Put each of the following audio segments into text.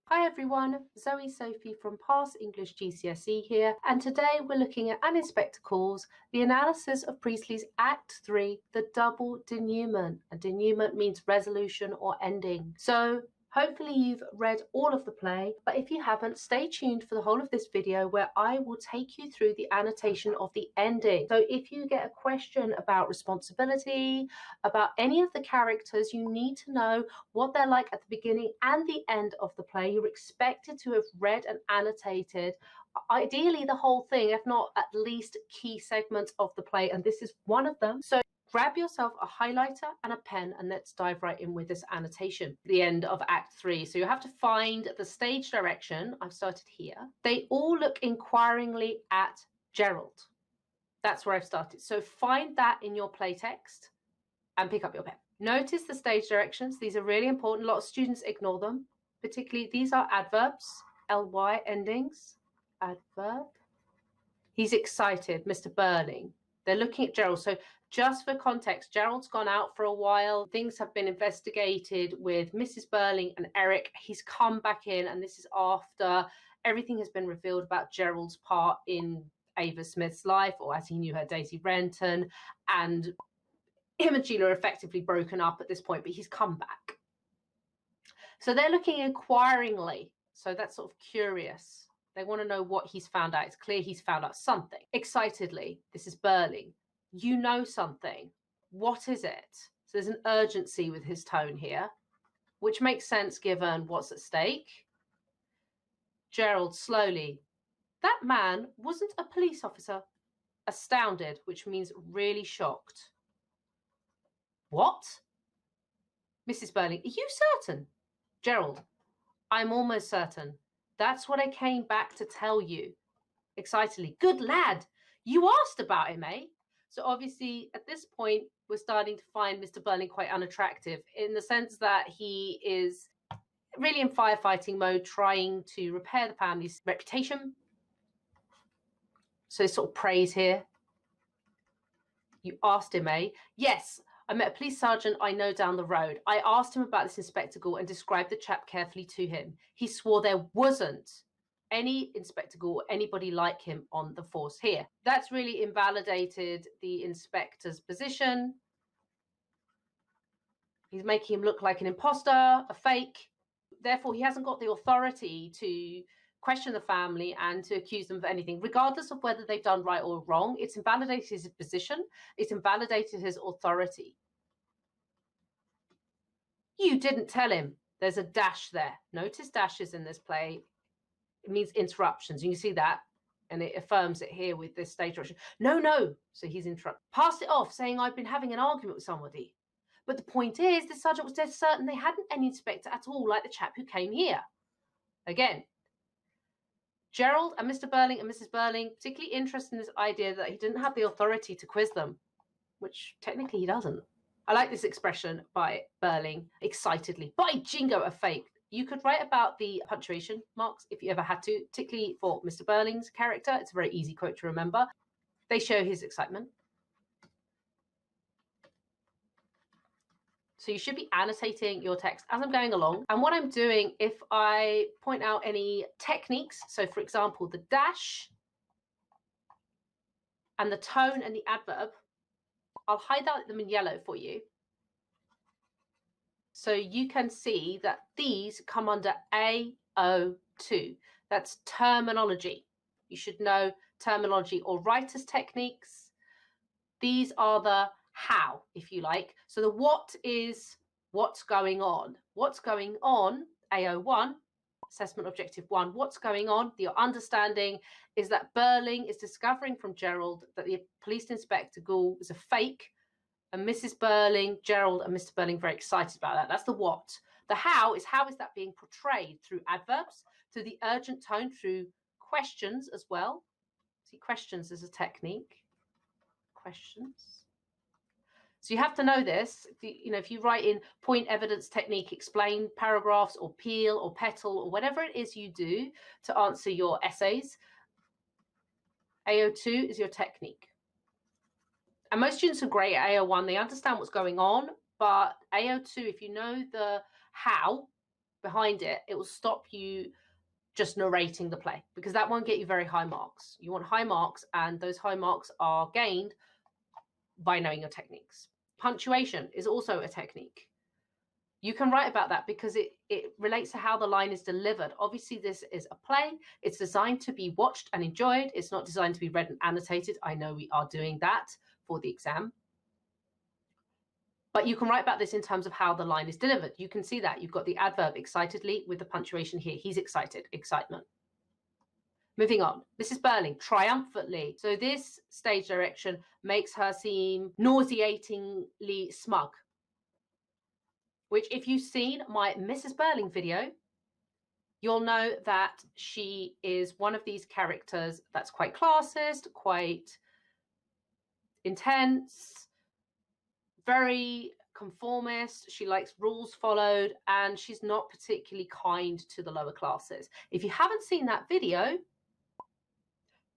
Hi everyone, Zoe Sophie from Past English GCSE here, and today we're looking at An Inspector Calls, the analysis of Priestley's Act 3, the double denouement. A denouement means resolution or ending. So hopefully you've read all of the play, but if you haven't, stay tuned for the whole of this video where I will take you through the annotation of the ending. So if you get a question about responsibility, about any of the characters, you need to know what they're like at the beginning and the end of the play. You're expected to have read and annotated, ideally the whole thing, if not at least key segments of the play, and this is one of them. So grab yourself a highlighter and a pen and let's dive right in with this annotation. The end of Act 3. So you have to find the stage direction. I've started here. They all look inquiringly at Gerald. That's where I've started. So find that in your play text and pick up your pen. Notice the stage directions. These are really important. A lot of students ignore them. Particularly, these are adverbs, ly endings. Adverb. He's excited, Mr. Birling. They're looking at Gerald. So just for context, Gerald's gone out for a while. Things have been investigated with Mrs. Birling and Eric. He's come back in, and this is after everything has been revealed about Gerald's part in Ava Smith's life, or as he knew her, Daisy Renton, and him and Sheila are effectively broken up at this point, but he's come back. So they're looking inquiringly. So that's sort of curious. They want to know what he's found out. It's clear he's found out something. Excitedly, this is Birling. You know something. What is it? So there's an urgency with his tone here, which makes sense given what's at stake. Gerald slowly. That man wasn't a police officer. Astounded, which means really shocked. What? Mrs. Birling, are you certain? Gerald, I'm almost certain. That's what I came back to tell you. Excitedly, good lad. You asked about him, eh? So obviously at this point, we're starting to find Mr. Birling quite unattractive in the sense that he is really in firefighting mode, trying to repair the family's reputation. So sort of praise here. You asked him, eh? Yes. I met a police sergeant I know down the road. I asked him about this Inspector Gould and described the chap carefully to him. He swore there wasn't any Inspector Gould or anybody like him on the force here. That's really invalidated the inspector's position. He's making him look like an imposter, a fake. Therefore, he hasn't got the authority to question the family and to accuse them of anything, regardless of whether they've done right or wrong. It's invalidated his position. It's invalidated his authority. You didn't tell him. There's a dash there. Notice dashes in this play. It means interruptions. You can see that, and it affirms it here with this stage direction. No. So he's interrupted. Passed it off, saying I'd been having an argument with somebody. But the point is, the sergeant was dead certain they hadn't any inspector at all, like the chap who came here. Again, Gerald and Mr. Birling and Mrs. Birling particularly interested in this idea that he didn't have the authority to quiz them, which technically he doesn't. I like this expression by Birling, excitedly. By jingo, a fake. You could write about the punctuation marks if you ever had to, particularly for Mr. Birling's character. It's a very easy quote to remember. They show his excitement. So you should be annotating your text as I'm going along. And what I'm doing, if I point out any techniques, so for example, the dash and the tone and the adverb, I'll highlight them in yellow for you. So you can see that these come under AO2. That's terminology. You should know terminology or writer's techniques. These are the how, if you like. So the what is what's going on. What's going on, AO1, assessment objective 1. What's going on? Your understanding is that Birling is discovering from Gerald that the police inspector Gould is a fake, and Mrs. Birling, Gerald and Mr. Birling very excited about that. That's the what. The how is that being portrayed through adverbs, through the urgent tone, through questions as well. See, questions is a technique. Questions. So you have to know this. If you write in point, evidence, technique, explain paragraphs or peel or petal or whatever it is you do to answer your essays, AO2 is your technique. And most students are great at AO1. They understand what's going on, but AO2, if you know the how behind it, it will stop you just narrating the play, because that won't get you very high marks. You want high marks, and those high marks are gained by knowing your techniques. Punctuation is also a technique. You can write about that because it relates to how the line is delivered. Obviously, this is a play. It's designed to be watched and enjoyed. It's not designed to be read and annotated. I know we are doing that for the exam. But you can write about this in terms of how the line is delivered. You can see that. You've got the adverb excitedly with the punctuation here. He's excited, excitement. Moving on, Mrs. Birling, triumphantly. So this stage direction makes her seem nauseatingly smug, which if you've seen my Mrs. Birling video, you'll know that she is one of these characters that's quite classist, quite intense, very conformist. She likes rules followed, and she's not particularly kind to the lower classes. If you haven't seen that video,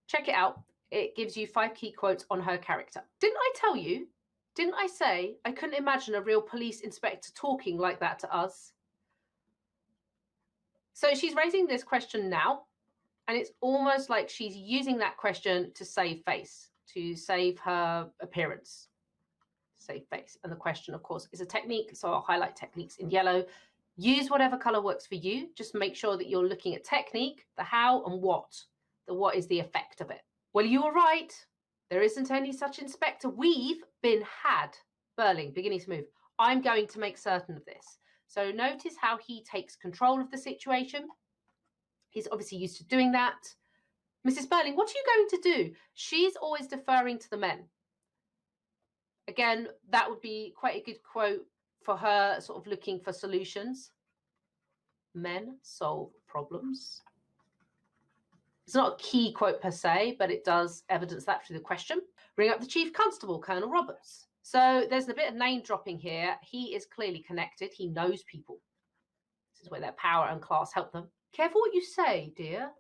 check it out. It gives you 5 key quotes on her character. Didn't I tell you? Didn't I say I couldn't imagine a real police inspector talking like that to us? So she's raising this question now, and it's almost like she's using that question to save face, to save her appearance, save face. And the question, of course, is a technique. So I'll highlight techniques in yellow. Use whatever color works for you. Just make sure that you're looking at technique, the how and what. The what is the effect of it. Well, you were right. There isn't any such inspector. We've been had. Birling, beginning to move. I'm going to make certain of this. So notice how he takes control of the situation. He's obviously used to doing that. Mrs. Birling, what are you going to do? She's always deferring to the men. Again, that would be quite a good quote for her, sort of looking for solutions. Men solve problems. It's not a key quote per se, but it does evidence that through the question. Ring up the Chief Constable, Colonel Roberts. So there's a bit of name dropping here. He is clearly connected. He knows people. This is where their power and class help them. Careful what you say, dear.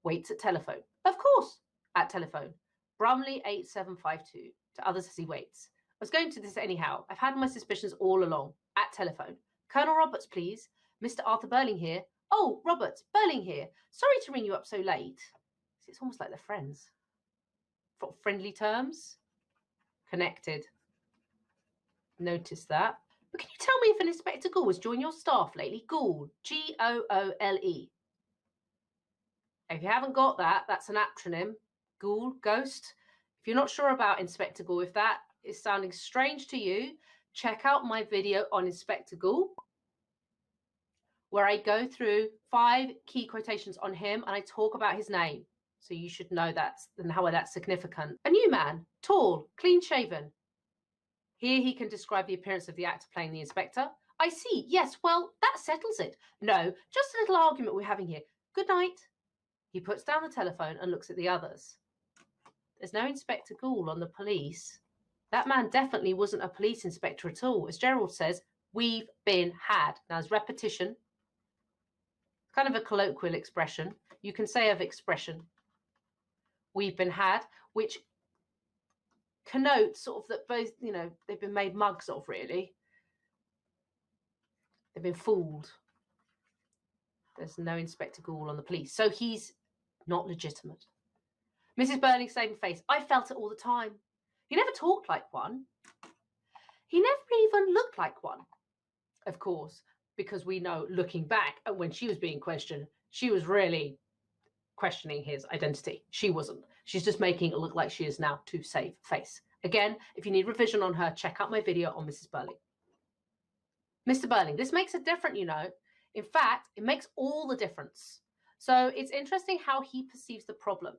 Waits at telephone. Of course, at telephone. Brumley 8752. To others as he waits. I was going to this anyhow. I've had my suspicions all along. At telephone. Colonel Roberts, please. Mr. Arthur Birling here. Oh, Roberts, Birling here. Sorry to ring you up so late. It's almost like they're friends. For friendly terms. Connected. Notice that. But can you tell me if an Inspector Gould has joined your staff lately? Gould. G-O-O-L-E. If you haven't got that, that's an acronym. Gould, ghost. If you're not sure about Inspector Gould, if that is sounding strange to you, check out my video on Inspector Gould, where I go through 5 key quotations on him and I talk about his name. So you should know that's and how that's significant. A new man, tall, clean shaven. Here he can describe the appearance of the actor playing the inspector. I see. Yes, well, that settles it. No, just a little argument we're having here. Good night. He puts down the telephone and looks at the others. There's no Inspector Gould on the police. That man definitely wasn't a police inspector at all. As Gerald says, we've been had. Now, as repetition, kind of a colloquial expression. You can say of expression, we've been had, which connotes sort of that both, you know, they've been made mugs of, really. They've been fooled. There's no Inspector Gould on the police. So he's not legitimate. Mrs. Birling saving face. I felt it all the time. He never talked like one. He never even looked like one. Of course, because we know, looking back, and when she was being questioned, she was really questioning his identity. She wasn't. She's just making it look like she is now to save face. Again, if you need revision on her, check out my video on Mrs. Birling. Mr. Birling, this makes a difference, you know. In fact, it makes all the difference. So it's interesting how he perceives the problem.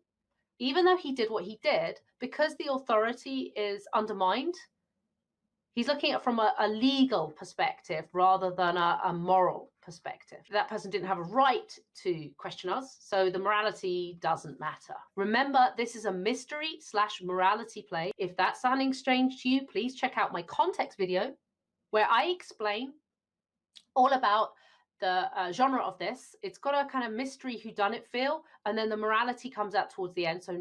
Even though he did what he did, because the authority is undermined, he's looking at it from a legal perspective rather than a moral perspective. That person didn't have a right to question us, so the morality doesn't matter. Remember, this is a mystery/morality play. If that's sounding strange to you, please check out my context video where I explain all about the genre of this. It's got a kind of mystery whodunit feel, and then the morality comes out towards the end. So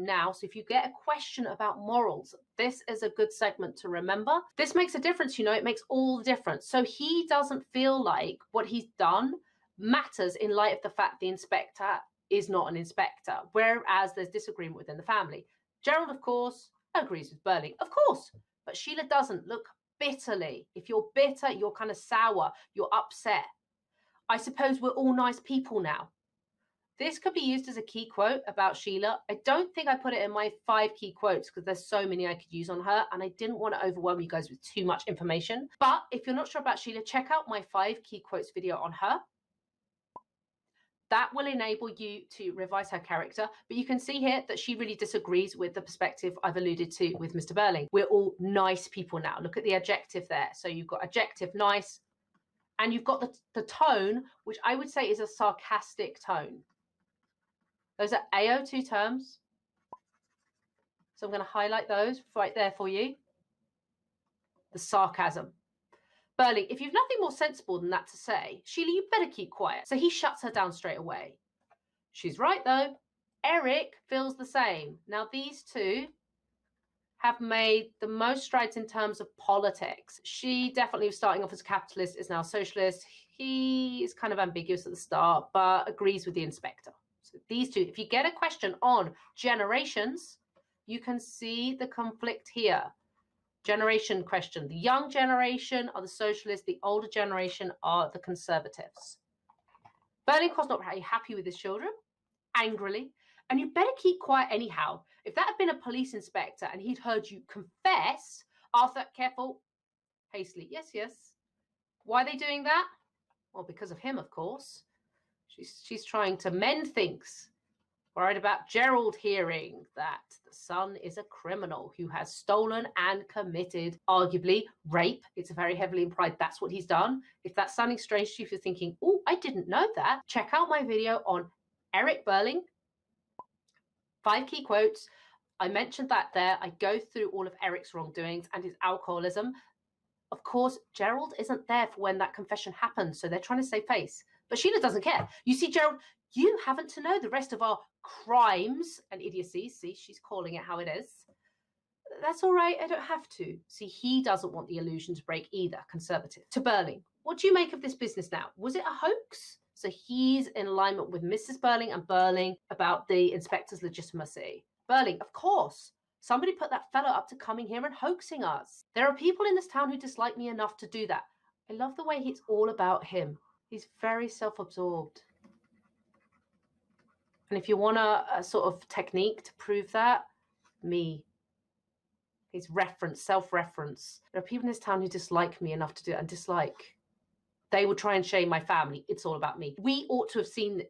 if you get a question about morals, this is a good segment to remember. This makes a difference, you know, it makes all the difference. So he doesn't feel like what he's done matters in light of the fact the inspector is not an inspector, whereas there's disagreement within the family. Gerald, of course, agrees with Birling, of course, but Sheila doesn't. Look bitterly. If you're bitter, you're kind of sour, you're upset. I suppose we're all nice people now. This could be used as a key quote about Sheila. I don't think I put it in my 5 key quotes because there's so many I could use on her, and I didn't want to overwhelm you guys with too much information. But if you're not sure about Sheila, check out my 5 key quotes video on her. That will enable you to revise her character. But you can see here that she really disagrees with the perspective I've alluded to with Mr. Birling. We're all nice people now. Look at the adjective there. So you've got adjective nice, and you've got the tone, which I would say is a sarcastic tone. Those are AO2 terms. So I'm going to highlight those right there for you. The sarcasm. Birling, if you've nothing more sensible than that to say, Sheila, you better keep quiet. So he shuts her down straight away. She's right, though. Eric feels the same. Now, these two have made the most strides in terms of politics. She definitely was starting off as a capitalist, is now a socialist. He is kind of ambiguous at the start, but agrees with the inspector. So these two, if you get a question on generations, you can see the conflict here. Generation question. The young generation are the socialists. The older generation are the conservatives. Birling was not very happy with his children, angrily. And you better keep quiet anyhow. If that had been a police inspector and he'd heard you confess, Arthur, careful, hastily, yes, yes. Why are they doing that? Well, because of him, of course. She's trying to mend things. Worried about Gerald hearing that the son is a criminal who has stolen and committed, arguably, rape. It's very heavily implied that's what he's done. If that's sounding strange to you, if you're thinking, oh, I didn't know that, check out my video on Eric Birling. 5 key quotes. I mentioned that there. I go through all of Eric's wrongdoings and his alcoholism. Of course, Gerald isn't there for when that confession happens, so they're trying to save face. But Sheila doesn't care. You see, Gerald, you haven't to know the rest of our crimes and idiocies. See, she's calling it how it is. That's all right. I don't have to. See, he doesn't want the illusion to break either, conservative. To Birling, what do you make of this business now? Was it a hoax? So he's in alignment with Mrs. Birling and Birling about the inspector's legitimacy. Birling, of course. Somebody put that fellow up to coming here and hoaxing us. There are people in this town who dislike me enough to do that. I love the way it's all about him. He's very self-absorbed. And if you want a sort of technique to prove that, me. His reference, self-reference. There are people in this town who dislike me enough to do it, and dislike. They would try and shame my family. It's all about me. We ought to have seen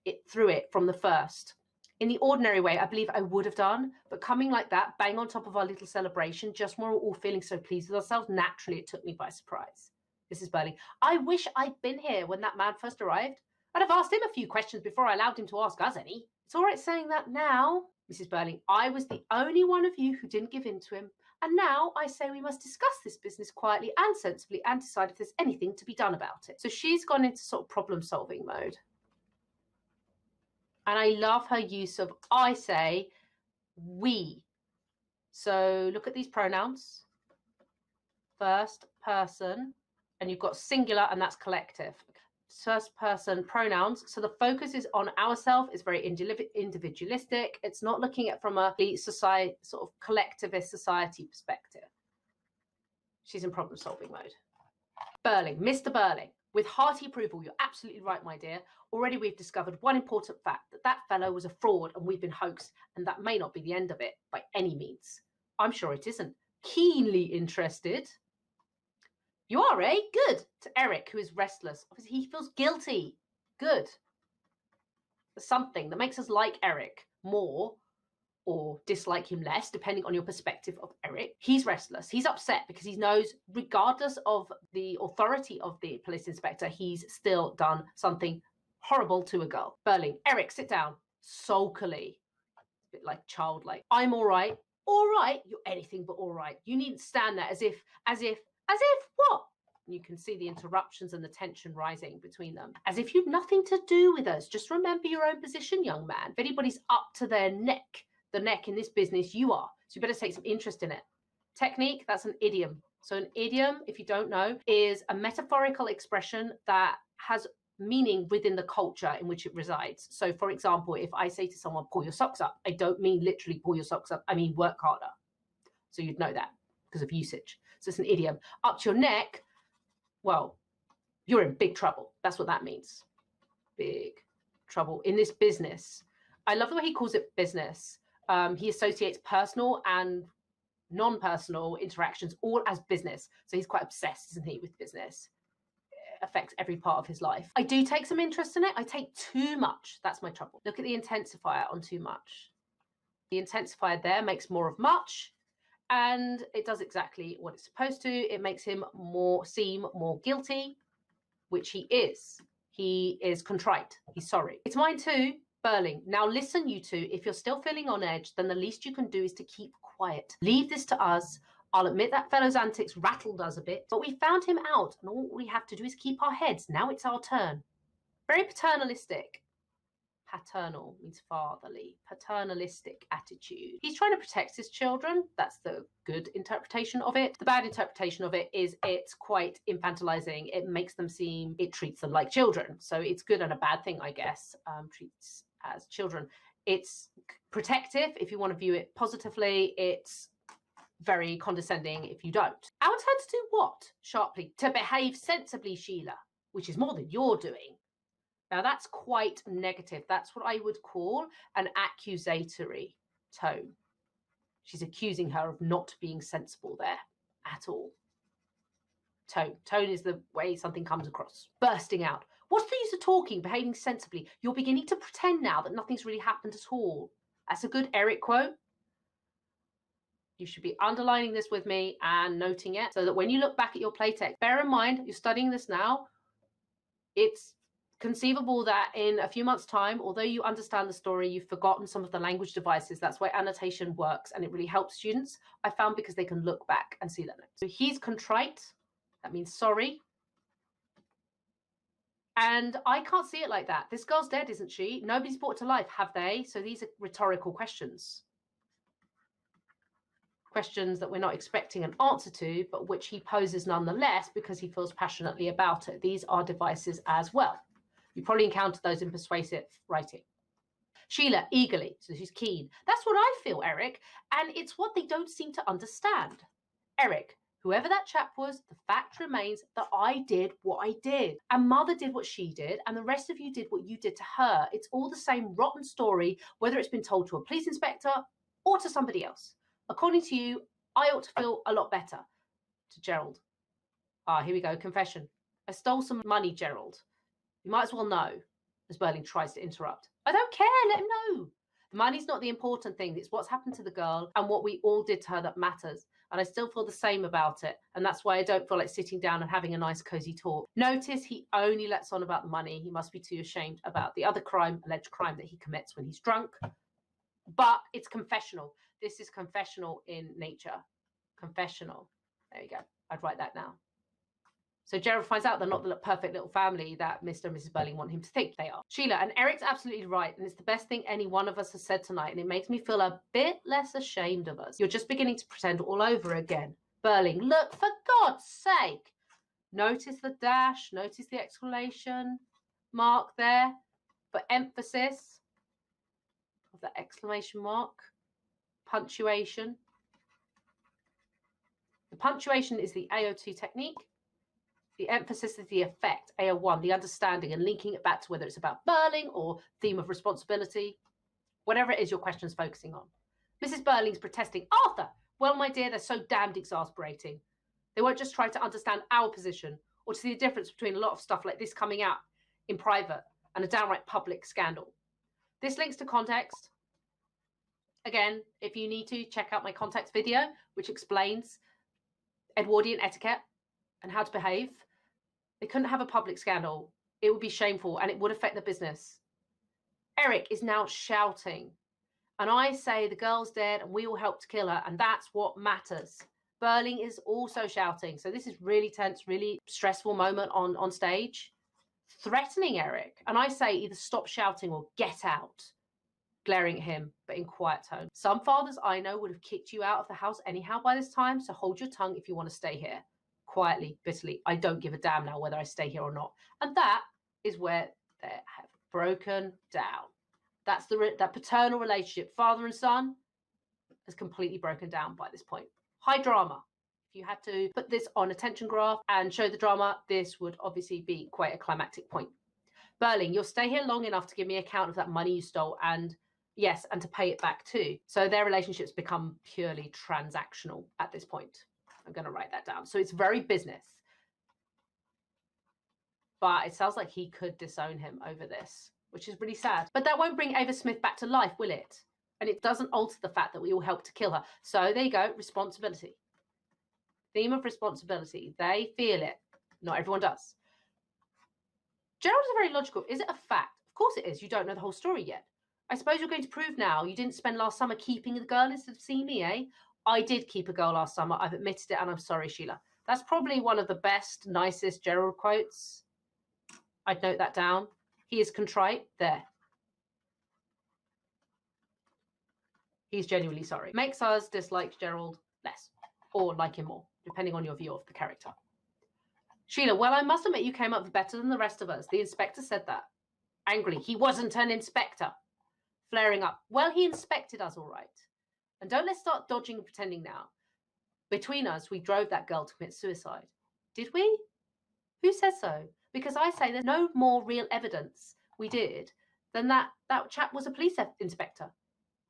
it through it from the first. In the ordinary way, I believe I would have done, but coming like that, bang on top of our little celebration, just when we're all feeling so pleased with ourselves, naturally it took me by surprise. This is Birling. I wish I'd been here when that man first arrived. I'd have asked him a few questions before I allowed him to ask us any. It's all right saying that now, Mrs. Birling. I was the only one of you who didn't give in to him. And now I say we must discuss this business quietly and sensibly and decide if there's anything to be done about it. So she's gone into sort of problem-solving mode. And I love her use of I say, we. So look at these pronouns. First person, and you've got singular, and that's collective. First person pronouns. So the focus is on ourselves. It's very individualistic. It's not looking at from a society, sort of collectivist society perspective. She's in problem solving mode. Birling, Mr. Birling, with hearty approval, you're absolutely right, my dear. Already we've discovered one important fact, that fellow was a fraud and we've been hoaxed, and that may not be the end of it by any means. I'm sure it isn't. Keenly interested. You are, eh? Good. To Eric, who is restless. Obviously, he feels guilty. Good. There's something that makes us like Eric more or dislike him less, depending on your perspective of Eric. He's restless. He's upset because he knows, regardless of the authority of the police inspector, he's still done something horrible to a girl. Birling, Eric, sit down. Sulkily. A bit like childlike. I'm all right. All right? You're anything but all right. You needn't stand there as if what? You can see the interruptions and the tension rising between them. As if you've nothing to do with us. Just remember your own position, young man. If anybody's up to their neck, the neck in this business, you are. So you better take some interest in it. Technique, that's an idiom. So an idiom, if you don't know, is a metaphorical expression that has meaning within the culture in which it resides. So for example, if I say to someone, pull your socks up, I don't mean literally pull your socks up. I mean, work harder. So you'd know that because of usage. So it's an idiom. Up to your neck, well, you're in big trouble. That's what that means. Big trouble in this business. I love the way he calls it business. He associates personal and non-personal interactions all as business. So he's quite obsessed, isn't he, with business. It affects every part of his life. I do take some interest in it. I take too much. That's my trouble. Look at the intensifier on too much. The intensifier there makes more of much, and it does exactly what it's supposed to. It makes him seem more guilty, which he is. He is contrite. He's sorry. It's mine too. Birling. Now listen, you two. If you're still feeling on edge, then the least you can do is to keep quiet. Leave this to us. I'll admit that fellow's antics rattled us a bit, but we found him out, and all we have to do is keep our heads. Now it's our turn. Very paternalistic. Paternal means fatherly. Paternalistic attitude. He's trying to protect his children. That's the good interpretation of it. The bad interpretation of it is it's quite infantilizing. It makes them seem, it treats them like children. So it's good and a bad thing, I guess. Treats as children. It's protective if you want to view it positively. It's very condescending if you don't. Our turn to do what? Sharply. To behave sensibly, Sheila, which is more than you're doing. Now that's quite negative. That's what I would call an accusatory tone. She's accusing her of not being sensible there at all. Tone. Tone is the way something comes across. Bursting out. What's the use of talking, behaving sensibly? You're beginning to pretend now that nothing's really happened at all. That's a good Eric quote. You should be underlining this with me and noting it so that when you look back at your playtext, bear in mind, you're studying this now. It's conceivable that in a few months' time, although you understand the story, you've forgotten some of the language devices. That's why annotation works, and it really helps students, I found, because they can look back and see that note. So he's contrite. That means sorry. And I can't see it like that. This girl's dead, isn't she? Nobody's brought to life, have they? So these are rhetorical questions. Questions that we're not expecting an answer to, but which he poses nonetheless because he feels passionately about it. These are devices as well. You probably encountered those in persuasive writing. Sheila, eagerly, so she's keen. That's what I feel, Eric, and it's what they don't seem to understand. Eric, whoever that chap was, the fact remains that I did what I did, and Mother did what she did, and the rest of you did what you did to her. It's all the same rotten story, whether it's been told to a police inspector or to somebody else. According to you, I ought to feel a lot better. To Gerald. Here we go, confession. I stole some money, Gerald. You might as well know, as Birling tries to interrupt. I don't care, let him know. The money's not the important thing. It's what's happened to the girl and what we all did to her that matters. And I still feel the same about it. And that's why I don't feel like sitting down and having a nice, cozy talk. Notice he only lets on about the money. He must be too ashamed about the other crime, alleged crime that he commits when he's drunk. But it's confessional. This is confessional in nature. Confessional. There you go. I'd write that now. So Gerald finds out they're not the perfect little family that Mr. and Mrs. Birling want him to think they are. Sheila, and Eric's absolutely right, and it's the best thing any one of us has said tonight, and it makes me feel a bit less ashamed of us. You're just beginning to pretend all over again. Birling, look, for God's sake. Notice the dash, notice the exclamation mark there for emphasis of the exclamation mark. Punctuation. The punctuation is the AO2 technique. The emphasis is the effect, AO1, the understanding, and linking it back to whether it's about Birling or theme of responsibility, whatever it is your question's focusing on. Mrs. Birling's protesting, Arthur, well, my dear, they're so damned exasperating. They won't just try to understand our position or to see the difference between a lot of stuff like this coming out in private and a downright public scandal. This links to context. Again, if you need to, check out my context video, which explains Edwardian etiquette and how to behave. They couldn't have a public scandal. It would be shameful and it would affect the business. Eric is now shouting. And I say the girl's dead and we all helped to kill her, and that's what matters. Birling is also shouting. So this is really tense, really stressful moment on stage. Threatening Eric. And I say either stop shouting or get out. Glaring at him, but in quiet tone. Some fathers I know would have kicked you out of the house anyhow by this time, so hold your tongue if you want to stay here. Quietly, bitterly, I don't give a damn now whether I stay here or not. And that is where they have broken down. That's that paternal relationship, father and son, has completely broken down by this point. High drama. If you had to put this on a tension graph and show the drama, this would obviously be quite a climactic point. Birling, you'll stay here long enough to give me account of that money you stole, and yes, and to pay it back too. So their relationships become purely transactional at this point. I'm going to write that down. So it's very business. But it sounds like he could disown him over this, which is really sad. But that won't bring Ava Smith back to life, will it? And it doesn't alter the fact that we all helped to kill her. So there you go, responsibility. Theme of responsibility. They feel it. Not everyone does. Gerald is very logical. Is it a fact? Of course it is. You don't know the whole story yet. I suppose you're going to prove now you didn't spend last summer keeping the girl instead of seeing me, eh? I did keep a girl last summer. I've admitted it, and I'm sorry, Sheila. That's probably one of the best, nicest Gerald quotes. I'd note that down. He is contrite. There. He's genuinely sorry. Makes us dislike Gerald less, or like him more, depending on your view of the character. Sheila, well, I must admit you came up better than the rest of us. The inspector said that. Angrily, he wasn't an inspector. Flaring up, well, he inspected us all right. And don't let's start dodging and pretending now. Between us, we drove that girl to commit suicide. Did we? Who says so? Because I say there's no more real evidence we did than that chap was a police inspector.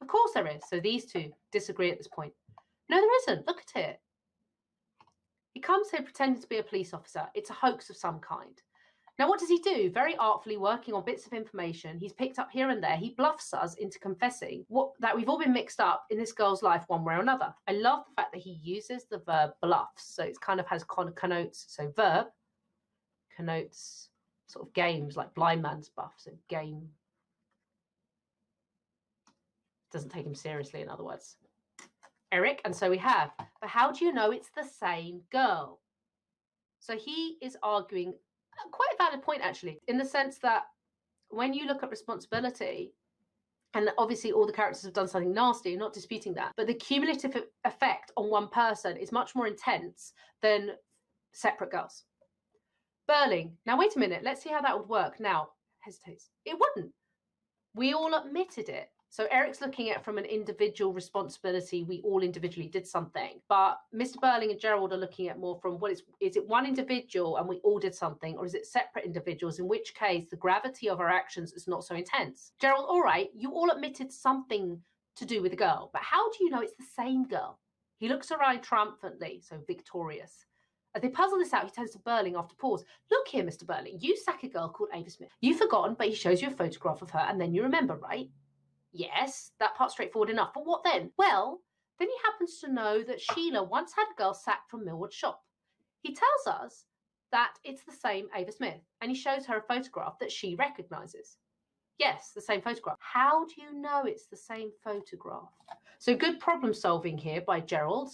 Of course there is. So these two disagree at this point. No, there isn't. Look at it. He comes here pretending to be a police officer. It's a hoax of some kind. Now, what does he do? Very artfully working on bits of information he's picked up here and there, he bluffs us into confessing that we've all been mixed up in this girl's life one way or another. I love the fact that he uses the verb bluffs. So it kind of has connotes. So verb connotes sort of games, like blind man's buff. So game. Doesn't take him seriously, in other words. Eric, and so we have. But how do you know it's the same girl? So he is arguing quite a valid point, actually, in the sense that when you look at responsibility, and obviously all the characters have done something nasty, you're not disputing that, but the cumulative effect on one person is much more intense than separate girls. Birling, now wait a minute, let's see how that would work. Now, hesitates. It wouldn't. We all admitted it. So Eric's looking at it from an individual responsibility. We all individually did something. But Mr. Birling and Gerald are looking at more from is it one individual and we all did something, or is it separate individuals, in which case the gravity of our actions is not so intense. Gerald, all right, you all admitted something to do with the girl, but how do you know it's the same girl? He looks around triumphantly, so victorious. As they puzzle this out, he turns to Birling after pause. Look here, Mr. Birling, you sack a girl called Ava Smith. You've forgotten, but he shows you a photograph of her and then you remember, right? Yes, that part's straightforward enough. But what then? Well, then he happens to know that Sheila once had a girl sacked from Millward's shop. He tells us that it's the same Ava Smith, and he shows her a photograph that she recognises. Yes, the same photograph. How do you know it's the same photograph? So good problem solving here by Gerald.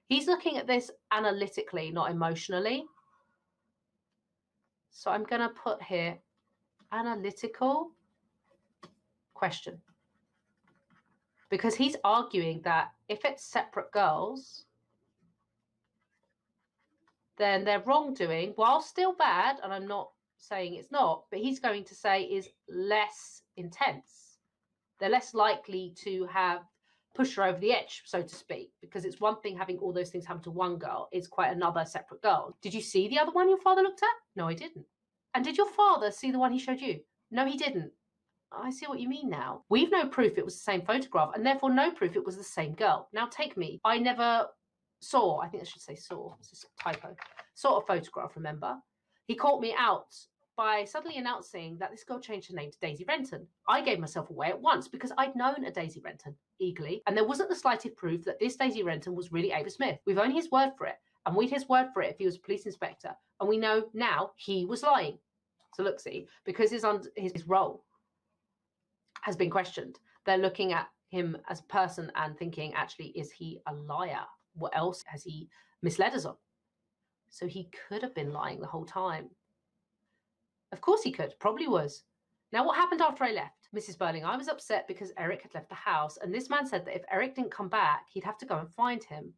He's looking at this analytically, not emotionally. So I'm going to put here analytical question. Because he's arguing that if it's separate girls, then their wrongdoing, while still bad, and I'm not saying it's not, but he's going to say is less intense. They're less likely to have pushed her over the edge, so to speak, because it's one thing having all those things happen to one girl. It's quite another separate girl. Did you see the other one your father looked at? No, I didn't. And did your father see the one he showed you? No, he didn't. I see what you mean now. We've no proof it was the same photograph, and therefore no proof it was the same girl. Now take me. I never saw, I think I should say saw, it's a typo, saw a photograph, remember? He caught me out by suddenly announcing that this girl changed her name to Daisy Renton. I gave myself away at once because I'd known a Daisy Renton, eagerly, and there wasn't the slightest proof that this Daisy Renton was really Ava Smith. We've only his word for it, and we'd his word for it if he was a police inspector, and we know now he was lying. So look, see, because his role has been questioned, they're looking at him as a person and thinking, actually, is he a liar? What else has he misled us on? So he could have been lying the whole time. Of course he could, probably was. Now, what happened after I left? Mrs. Birling, I was upset because Eric had left the house, and this man said that if Eric didn't come back, he'd have to go and find him.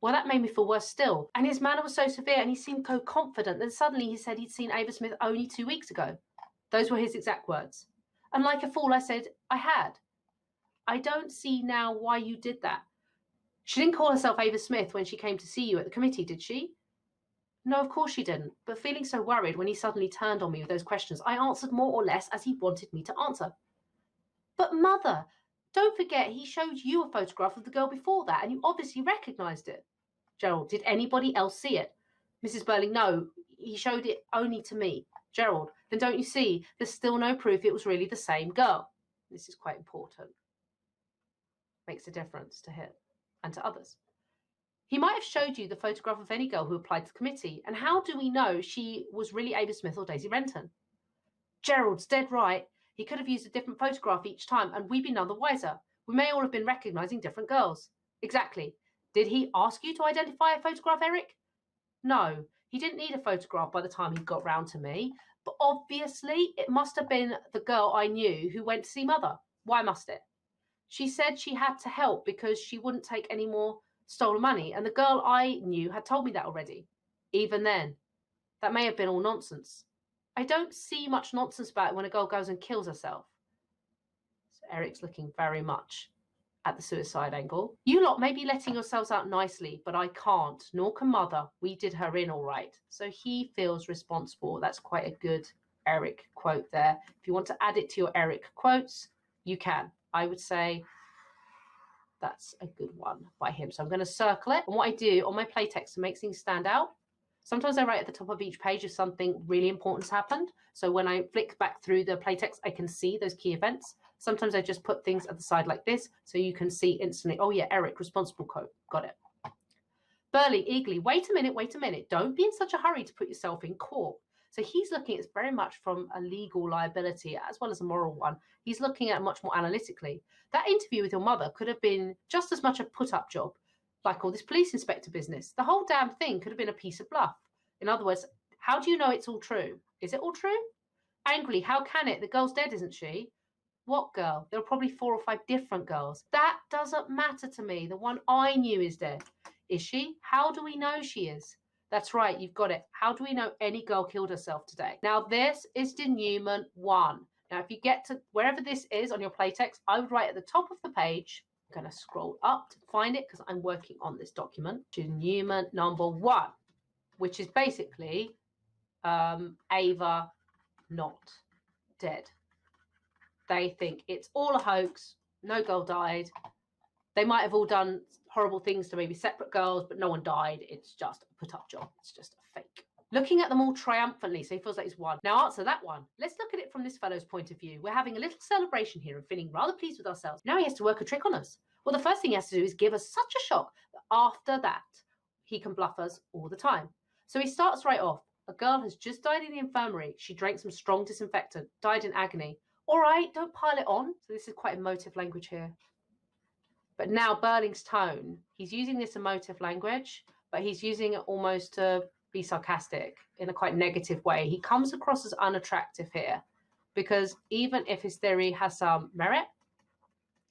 Well, that made me feel worse still. And his manner was so severe, and he seemed so confident. Then suddenly he said he'd seen Ava Smith only 2 weeks ago. Those were his exact words. And like a fool, I said, I had. I don't see now why you did that. She didn't call herself Ava Smith when she came to see you at the committee, did she? No, of course she didn't. But feeling so worried when he suddenly turned on me with those questions, I answered more or less as he wanted me to answer. But Mother, don't forget he showed you a photograph of the girl before that, and you obviously recognised it. Gerald, did anybody else see it? Mrs. Birling, no, he showed it only to me. Gerald, then don't you see, there's still no proof it was really the same girl. This is quite important. Makes a difference to him and to others. He might have showed you the photograph of any girl who applied to the committee, and how do we know she was really Ava Smith or Daisy Renton? Gerald's dead right. He could have used a different photograph each time, and we'd be none the wiser. We may all have been recognising different girls. Exactly. Did he ask you to identify a photograph, Eric? No, he didn't need a photograph by the time he got round to me, but obviously it must have been the girl I knew who went to see Mother. Why must it? She said she had to help because she wouldn't take any more stolen money, and the girl I knew had told me that already. Even then, that may have been all nonsense. I don't see much nonsense about it when a girl goes and kills herself. So Eric's looking very much at the suicide angle. You lot may be letting yourselves out nicely, but I can't, nor can Mother. We did her in all right. So he feels responsible. That's quite a good Eric quote there. If you want to add it to your Eric quotes, you can. I would say that's a good one by him. So I'm going to circle it. And what I do on my play text to make things stand out, sometimes I write at the top of each page if something really important has happened. So when I flick back through the play text, I can see those key events. Sometimes I just put things at the side like this, so you can see instantly, oh yeah, Eric, responsible quote. Got it. Birling eagerly, wait a minute. Don't be in such a hurry to put yourself in court. So he's looking at it very much from a legal liability as well as a moral one. He's looking at it much more analytically. That interview with your mother could have been just as much a put-up job, like all this police inspector business. The whole damn thing could have been a piece of bluff. In other words, how do you know it's all true? Is it all true? Angrily, how can it? The girl's dead, isn't she? What girl? There are probably 4 or 5 different girls. That doesn't matter to me. The one I knew is dead. Is she? How do we know she is? That's right, you've got it. How do we know any girl killed herself today? Now, this is denouement 1. Now, if you get to wherever this is on your playtext, I would write at the top of the page. I'm going to scroll up to find it because I'm working on this document. Denouement number 1, which is basically Ava not dead. They think it's all a hoax. No girl died. They might have all done horrible things to maybe separate girls, but no one died. It's just a put-up job. It's just a fake. Looking at them all triumphantly, so he feels like he's won. Now answer that one. Let's look at it from this fellow's point of view. We're having a little celebration here and feeling rather pleased with ourselves. Now he has to work a trick on us. Well, the first thing he has to do is give us such a shock that after that, he can bluff us all the time. So he starts right off. A girl has just died in the infirmary. She drank some strong disinfectant, died in agony. All right, don't pile it on. So this is quite emotive language here. But now Birling's tone, he's using this emotive language, but he's using it almost to be sarcastic in a quite negative way. He comes across as unattractive here because even if his theory has some merit,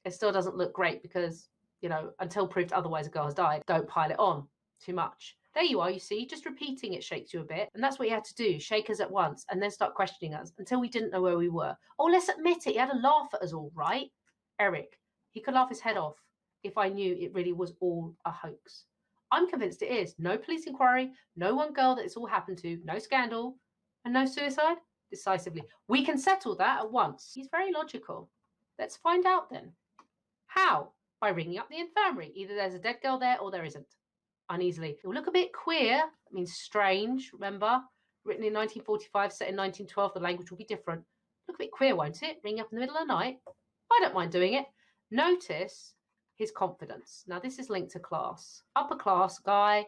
it still doesn't look great because, you know, until proved otherwise, a girl has died. Don't pile it on too much. There you are, you see, just repeating it shakes you a bit. And that's what he had to do, shake us at once and then start questioning us until we didn't know where we were. Oh, let's admit it, he had a laugh at us all, right? Eric, he could laugh his head off if I knew it really was all a hoax. I'm convinced it is. No police inquiry, no one girl that it's all happened to, no scandal, and no suicide? Decisively. We can settle that at once. He's very logical. Let's find out then. How? By ringing up the infirmary. Either there's a dead girl there or there isn't. Uneasily. It will look a bit queer. That means strange, remember? Written in 1945, set in 1912, the language will be different. Look a bit queer, won't it? Ring up in the middle of the night. I don't mind doing it. Notice his confidence. Now, this is linked to class. Upper class guy.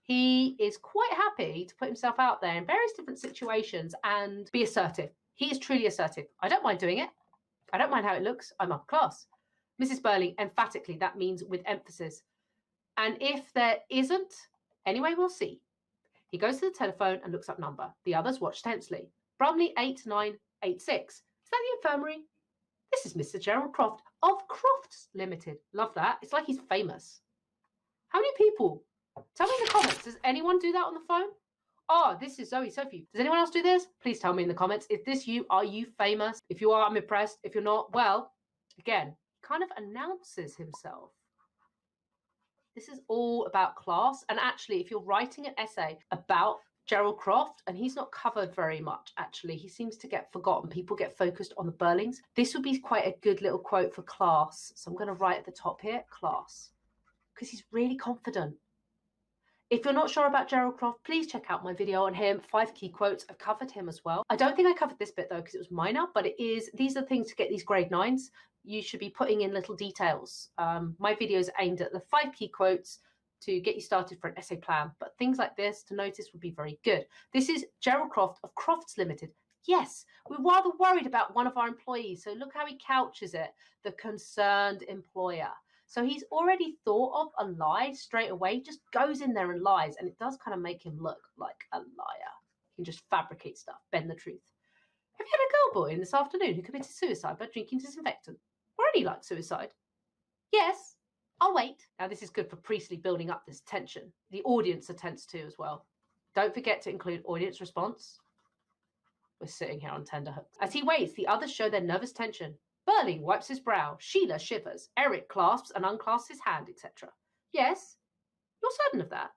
He is quite happy to put himself out there in various different situations and be assertive. He is truly assertive. I don't mind doing it. I don't mind how it looks. I'm upper class. Mrs. Birling, emphatically, that means with emphasis. And if there isn't, anyway, we'll see. He goes to the telephone and looks up number. The others watch tensely. Bromley 8986. Is that the infirmary? This is Mr. Gerald Croft of Crofts Limited. Love that. It's like he's famous. How many people? Tell me in the comments. Does anyone do that on the phone? Oh, this is Zoe Sophie. Does anyone else do this? Please tell me in the comments. Is this you? Are you famous? If you are, I'm impressed. If you're not, well, again, kind of announces himself. This is all about class. And actually, if you're writing an essay about Gerald Croft, and he's not covered very much, actually, he seems to get forgotten. People get focused on the Birlings. This would be quite a good little quote for class. So I'm going to write at the top here, class, because he's really confident. If you're not sure about Gerald Croft, please check out my video on him, 5 key quotes. I've covered him as well. I don't think I covered this bit though, because it was minor, but these are things to get these grade 9s. You should be putting in little details. My video is aimed at the 5 key quotes to get you started for an essay plan, but things like this to notice would be very good. This is Gerald Croft of Crofts Limited. Yes, we're rather worried about one of our employees, so look how he couches it, the concerned employer. So he's already thought of a lie straight away, just goes in there and lies, and it does kind of make him look like a liar. He can just fabricate stuff, bend the truth. Have you had a girl boy in this afternoon who committed suicide by drinking disinfectant? Or any like suicide? Yes. I'll wait. Now this is good for Priestley building up this tension. The audience are tense too as well. Don't forget to include audience response. We're sitting here on tenterhooks. As he waits, the others show their nervous tension. Birling wipes his brow. Sheila shivers. Eric clasps and unclasps his hand, etc. Yes? You're certain of that?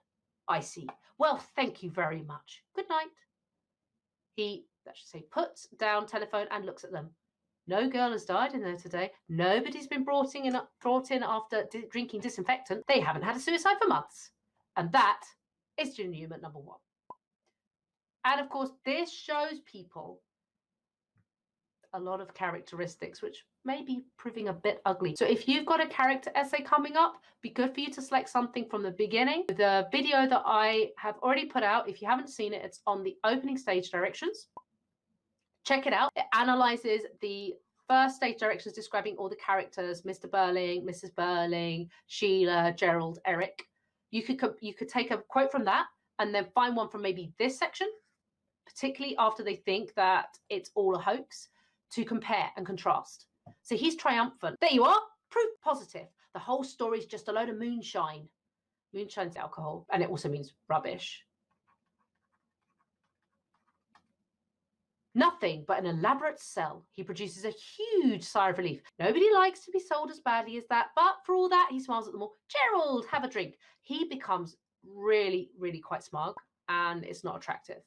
I see. Well, thank you very much. Good night. He, that should say, puts down telephone and looks at them. No girl has died in there today. Nobody's been brought in after drinking disinfectant. They haven't had a suicide for months. And that is denouement number 1. And of course, this shows people a lot of characteristics, which may be proving a bit ugly. So if you've got a character essay coming up, be good for you to select something from the beginning. The video that I have already put out, if you haven't seen it, it's on the opening stage directions. Check it out. It analyzes the first stage directions describing all the characters, Mr. Birling, Mrs. Birling, Sheila, Gerald, Eric. You could take a quote from that and then find one from maybe this section, particularly after they think that it's all a hoax, to compare and contrast. So he's triumphant. There you are, proof positive. The whole story's just a load of moonshine. Moonshine's alcohol, and it also means rubbish. Nothing but an elaborate sell. He produces a huge sigh of relief. Nobody likes to be sold as badly as that, but for all that, he smiles at them all. Gerald, have a drink. He becomes really, really quite smug, and it's not attractive.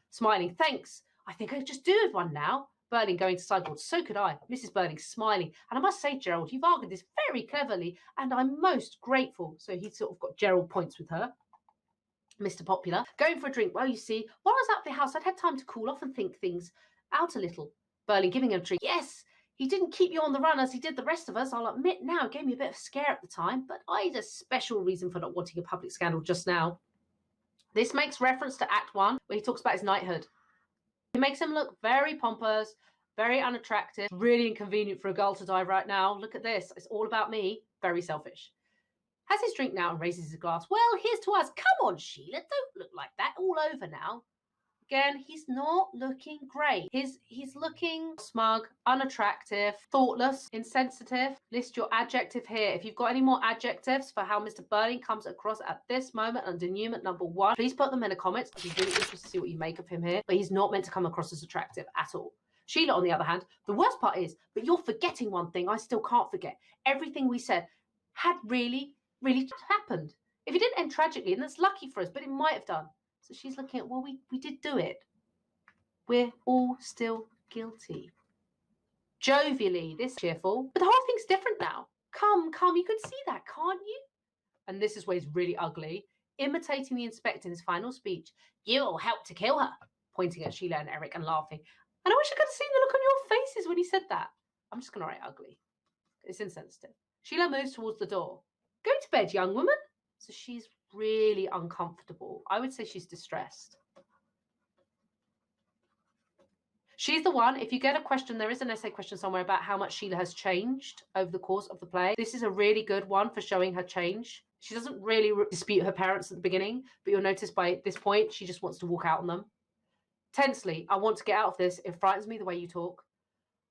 Smiling, thanks. I think I could just do with one now. Birling going to sideboard. So could I. Mrs. Birling smiling. And I must say, Gerald, you've argued this very cleverly, and I'm most grateful. So he's sort of got Gerald points with her. Mr. Popular, going for a drink. Well, you see, while I was at the house, I'd had time to cool off and think things out a little. Birling giving him a drink. Yes, he didn't keep you on the run as he did the rest of us. I'll admit now, it gave me a bit of a scare at the time, but I had a special reason for not wanting a public scandal just now. This makes reference to Act 1, where he talks about his knighthood. It makes him look very pompous, very unattractive, really inconvenient for a girl to die right now. Look at this. It's all about me. Very selfish. Has his drink now and raises his glass. Well, here's to us. Come on, Sheila. Don't look like that. All over now. Again, he's not looking great. He's looking smug, unattractive, thoughtless, insensitive. List your adjective here. If you've got any more adjectives for how Mr. Birling comes across at this moment on denouement number 1, please put them in the comments. I'd be really interested to see what you make of him here. But he's not meant to come across as attractive at all. Sheila, on the other hand, the worst part is, but you're forgetting one thing I still can't forget. Everything we said had really happened. If it didn't end tragically, and that's lucky for us, but it might have done. So she's looking at, well, we did do it. We're all still guilty. Jovially, this cheerful, but the whole thing's different now. Come, you can see that, can't you? And this is where he's really ugly, imitating the inspector in his final speech. You'll help to kill her, pointing at Sheila and Eric and laughing. And I wish I could have seen the look on your faces when he said that. I'm just going to write ugly. It's insensitive. Sheila moves towards the door. Go to bed, young woman. So she's really uncomfortable. I would say she's distressed. She's the one, if you get a question, there is an essay question somewhere about how much Sheila has changed over the course of the play. This is a really good one for showing her change. She doesn't really dispute her parents at the beginning, but you'll notice by this point, she just wants to walk out on them. Tensely, I want to get out of this. It frightens me the way you talk.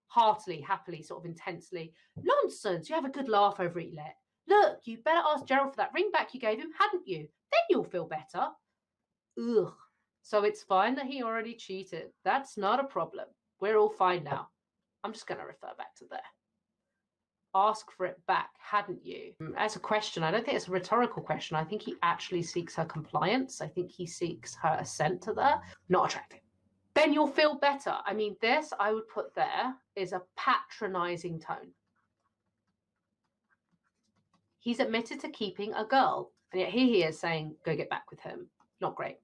Heartily, happily, sort of intensely. Nonsense, you have a good laugh over it, Let. Look, you better ask Gerald for that ring back you gave him, hadn't you? Then you'll feel better. Ugh. So it's fine that he already cheated. That's not a problem. We're all fine now. I'm just going to refer back to there. Ask for it back, hadn't you? As a question, I don't think it's a rhetorical question. I think he actually seeks her compliance. I think he seeks her assent to that. Not attractive. Then you'll feel better. I mean, this I would put there is a patronizing tone. He's admitted to keeping a girl, and yet here he is saying, go get back with him. Not great.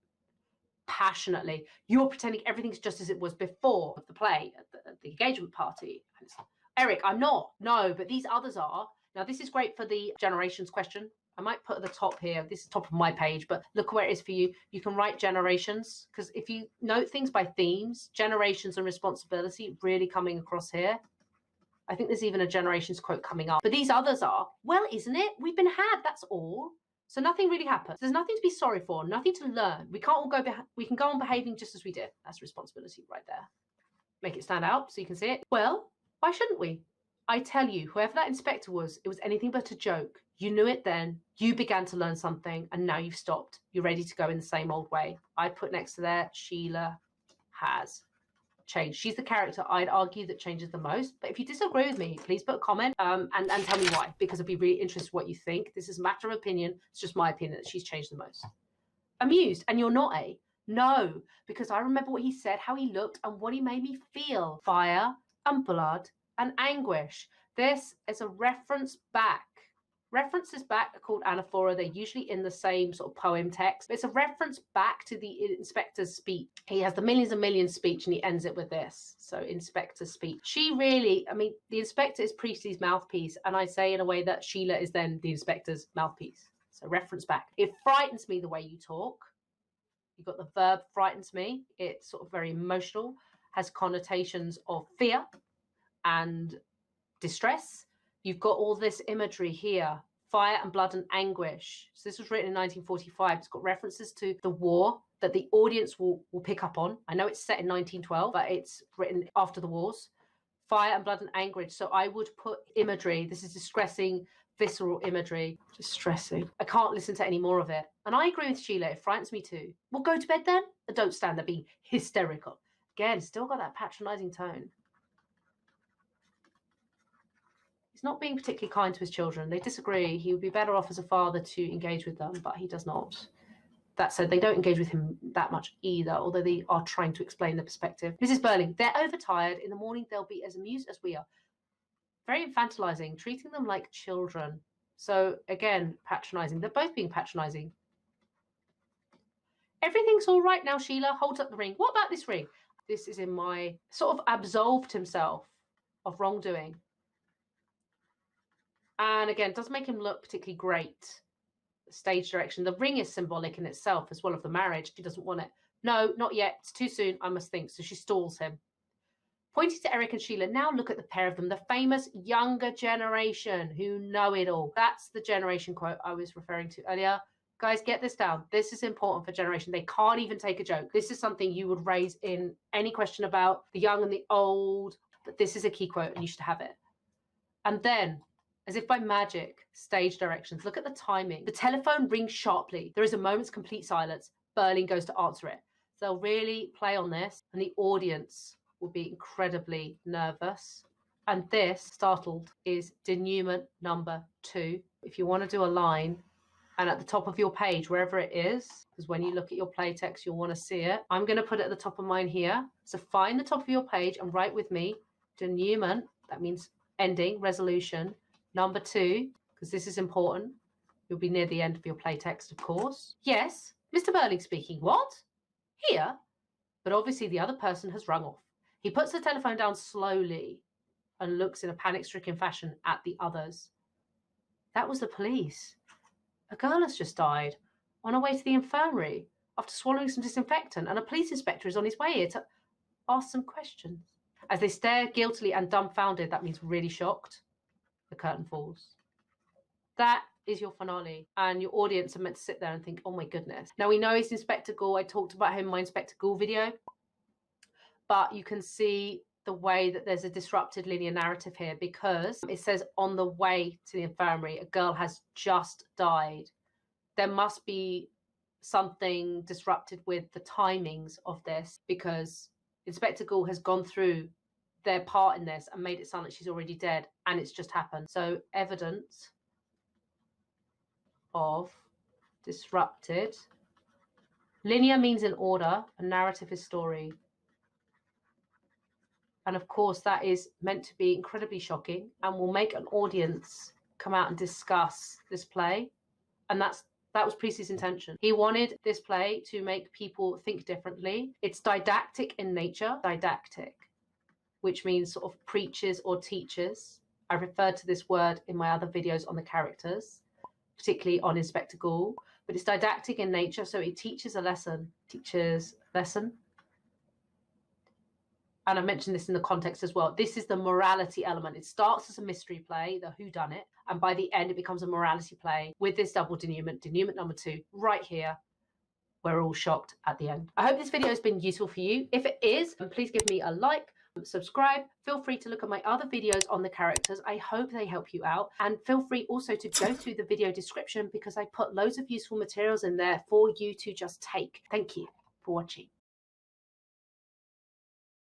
Passionately, you're pretending everything's just as it was before the play at the engagement party. Eric, I'm not. No, but these others are. Now, this is great for the generations question. I might put at the top here. This is top of my page, but look where it is for you. You can write generations, because if you note things by themes, generations and responsibility really coming across here. I think there's even a generations quote coming up. But these others are, well, isn't it? We've been had, that's all. So nothing really happens. There's nothing to be sorry for, nothing to learn. We can't all go, we can go on behaving just as we did. That's responsibility right there. Make it stand out so you can see it. Well, why shouldn't we? I tell you, whoever that inspector was, it was anything but a joke. You knew it then, you began to learn something, and now you've stopped. You're ready to go in the same old way. I'd put next to there, Sheila has changed. She's the character I'd argue that changes the most. But if you disagree with me, please put a comment and tell me why, because I'd be really interested in what you think. This is a matter of opinion. It's just my opinion that she's changed the most. Amused, and you're not a? No, because I remember what he said, how he looked, and what he made me feel. Fire and blood and anguish. This is a reference back. References back are called anaphora. They're usually in the same sort of poem text. It's a reference back to the inspector's speech. He has the millions and millions speech and he ends it with this. So inspector's speech. She really, I mean, the inspector is Priestley's mouthpiece, and I say in a way that Sheila is then the inspector's mouthpiece. So reference back. It frightens me the way you talk. You've got the verb frightens me. It's sort of very emotional, has connotations of fear and distress. You've got all this imagery here, fire and blood and anguish. So this was written in 1945. It's got references to the war that the audience will pick up on. I know it's set in 1912, but it's written after the wars. Fire and blood and anguish. So I would put imagery. This is distressing, visceral imagery. Distressing. I can't listen to any more of it. And I agree with Sheila. It frightens me too. Well, go to bed then. And don't stand there being hysterical. Again, still got that patronizing tone. He's not being particularly kind to his children. They disagree. He would be better off as a father to engage with them, but he does not. That said, they don't engage with him that much either, although they are trying to explain the perspective. Mrs. Birling, they're overtired. In the morning, they'll be as amused as we are. Very infantilizing, treating them like children. So again, patronizing. They're both being patronizing. Everything's all right now, Sheila. Holds up the ring. What about this ring? This is in my sort of absolved himself of wrongdoing. And again, doesn't make him look particularly great. Stage direction. The ring is symbolic in itself as well of the marriage. She doesn't want it. No, not yet. It's too soon. I must think. So she stalls him. Pointing to Eric and Sheila, now look at the pair of them, the famous younger generation who know it all. That's the generation quote I was referring to earlier. Guys, get this down. This is important for generation. They can't even take a joke. This is something you would raise in any question about the young and the old. But this is a key quote and you should have it. And then, as if by magic, stage directions. Look at the timing. The telephone rings sharply. There is a moment's complete silence. Birling goes to answer it. So they'll really play on this, and the audience will be incredibly nervous. And this, startled, is denouement number 2. If you want to do a line, and at the top of your page, wherever it is, because when you look at your play text, you'll want to see it. I'm going to put it at the top of mine here. So find the top of your page and write with me, denouement, that means ending, resolution, number 2, because this is important. You'll be near the end of your play text, of course. Yes, Mr. Birling speaking. What? Here? But obviously the other person has rung off. He puts the telephone down slowly and looks in a panic-stricken fashion at the others. That was the police. A girl has just died on her way to the infirmary after swallowing some disinfectant, and a police inspector is on his way here to ask some questions. As they stare guiltily and dumbfounded, that means really shocked, the curtain falls. That is your finale, and your audience are meant to sit there and think, oh my goodness. Now we know he's Inspector Gould. I talked about him in my Inspector Gould video, but you can see the way that there's a disrupted linear narrative here, because it says on the way to the infirmary, a girl has just died. There must be something disrupted with the timings of this, because Inspector Gould has gone through their part in this and made it sound like she's already dead, and it's just happened. So evidence of disrupted. Linear means in order, and narrative is story. And of course, that is meant to be incredibly shocking and will make an audience come out and discuss this play. And that was Priestley's intention. He wanted this play to make people think differently. It's didactic in nature, didactic, which means sort of preaches or teaches. I referred to this word in my other videos on the characters, particularly on Inspector Gould, but it's didactic in nature, so it teaches a lesson, And I mentioned this in the context as well. This is the morality element. It starts as a mystery play, the whodunit, and by the end it becomes a morality play with this double denouement, denouement number 2, right here. We're all shocked at the end. I hope this video has been useful for you. If it is, please give me a like, subscribe. Feel free to look at my other videos on the characters. I hope they help you out. And feel free also to go through the video description, because I put loads of useful materials in there for you to just take. Thank you for watching.